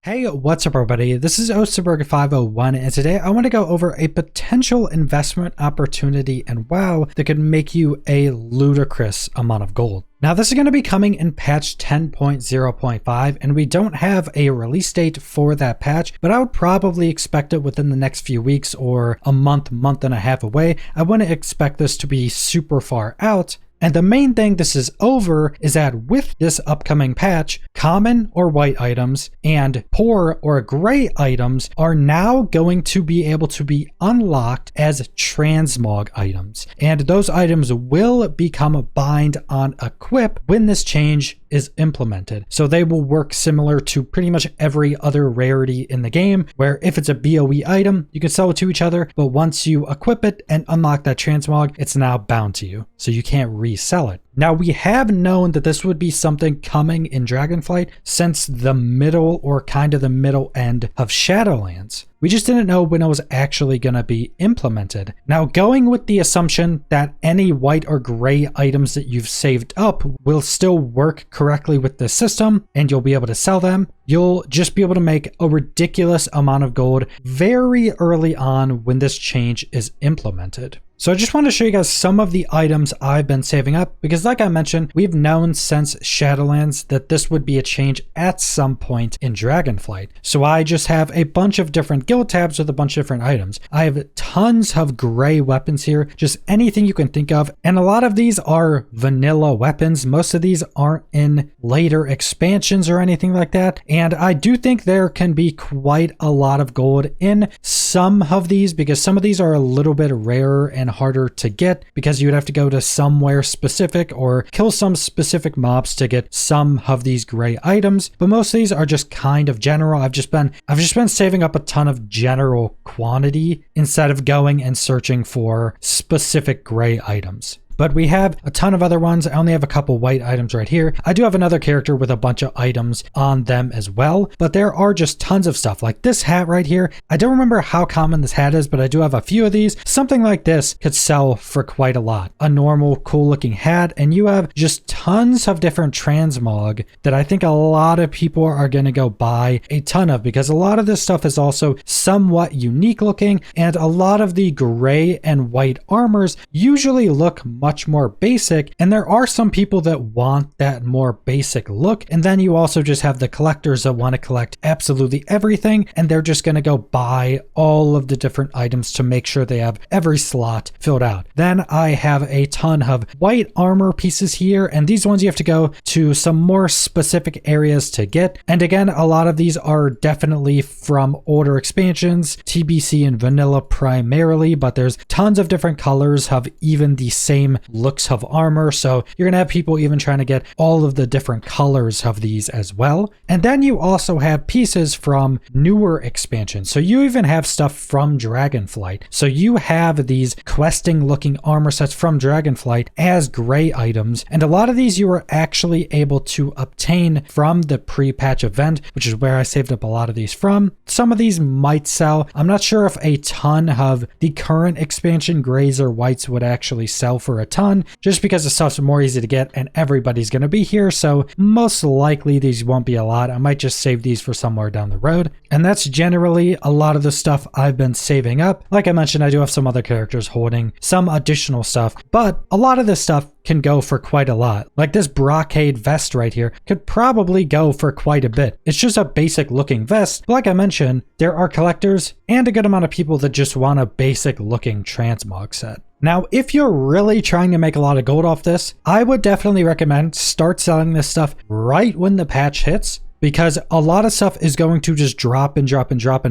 Hey, what's up everybody? This is Osterberg501 and today I want to go over a potential investment opportunity and WoW that could make you a ludicrous amount of gold. Now this is going to be coming in patch 10.0.5 and we don't have a release date for that patch, but I would probably expect it within the next few weeks or a month and a half away. I wouldn't expect this to be super far out. And the main thing this is over is that with this upcoming patch, common or white items and poor or gray items are now going to be able to be unlocked as transmog items. And those items will become a bind on equip when this change is implemented. So they will work similar to pretty much every other rarity in the game, where if it's a BOE item, you can sell it to each other, but once you equip it and unlock that transmog, it's now bound to you. So you can't resell it. Now we have known that this would be something coming in Dragonflight since the middle or kind of the middle end of Shadowlands. We just didn't know when it was actually going to be implemented. Now going with the assumption that any white or gray items that you've saved up will still work correctly with the system and you'll be able to sell them, you'll just be able to make a ridiculous amount of gold very early on when this change is implemented. So I just want to show you guys some of the items I've been saving up because like I mentioned, we've known since Shadowlands that this would be a change at some point in Dragonflight. So I just have a bunch of different guild tabs with a bunch of different items. I have tons of gray weapons here, just anything you can think of. And a lot of these are vanilla weapons. Most of these aren't in later expansions or anything like that. And I do think there can be quite a lot of gold in some of these because some of these are a little bit rarer and harder to get because you would have to go to somewhere specific or kill some specific mobs to get some of these gray items. But most of these are just kind of general. I've just been saving up a ton of general quantity instead of going and searching for specific gray items. But we have a ton of other ones. I only have a couple white items right here. I do have another character with a bunch of items on them as well, but there are just tons of stuff like this hat right here. I don't remember how common this hat is, but I do have a few of these. Something like this could sell for quite a lot. A normal cool looking hat, and you have just tons of different transmog that I think a lot of people are going to go buy a ton of because a lot of this stuff is also somewhat unique looking, and a lot of the gray and white armors usually look much more basic, and there are some people that want that more basic look. And then you also just have the collectors that want to collect absolutely everything, and they're just going to go buy all of the different items to make sure they have every slot filled out. Then I have a ton of white armor pieces here, and these ones you have to go to some more specific areas to get. And again, a lot of these are definitely from older expansions, TBC and vanilla primarily, but there's tons of different colors of even the same looks of armor, so you're gonna have people even trying to get all of the different colors of these as well. And then you also have pieces from newer expansions, so you even have stuff from Dragonflight. So you have these questing looking armor sets from Dragonflight as gray items, and a lot of these you are actually able to obtain from the pre-patch event, which is where I saved up a lot of these from. Some of these might sell. I'm not sure if a ton of the current expansion grays or whites would actually sell for a ton, just because the stuff's more easy to get and everybody's going to be here, so most likely these won't be a lot. I might just save these for somewhere down the road. And that's generally a lot of the stuff I've been saving up. Like I mentioned, I do have some other characters holding some additional stuff, but a lot of this stuff can go for quite a lot. Like this brocade vest right here could probably go for quite a bit. It's just a basic looking vest. Like I mentioned, there are collectors and a good amount of people that just want a basic looking transmog set. Now, if you're really trying to make a lot of gold off this, I would definitely recommend start selling this stuff right when the patch hits, because a lot of stuff is going to just drop in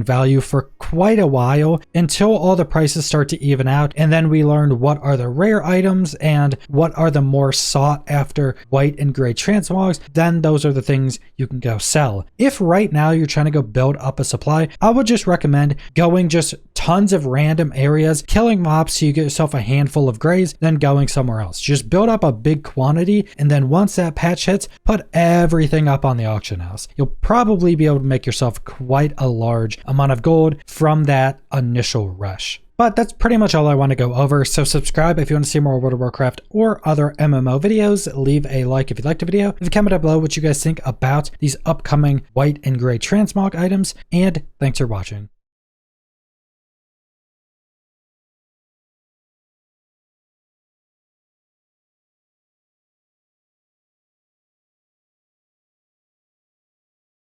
value for quite a while until all the prices start to even out. And then we learn what are the rare items and what are the more sought after white and gray transmogs. Then those are the things you can go sell. If right now you're trying to go build up a supply, I would just recommend going just tons of random areas, killing mobs so you get yourself a handful of grays, then going somewhere else. Just build up a big quantity, and then once that patch hits, put everything up on the auction house. You'll probably be able to make yourself quite a large amount of gold from that initial rush. But that's pretty much all I want to go over. So subscribe if you want to see more World of Warcraft or other MMO videos. Leave a like if you liked the video. Leave a comment down below what you guys think about these upcoming white and gray transmog items. And thanks for watching.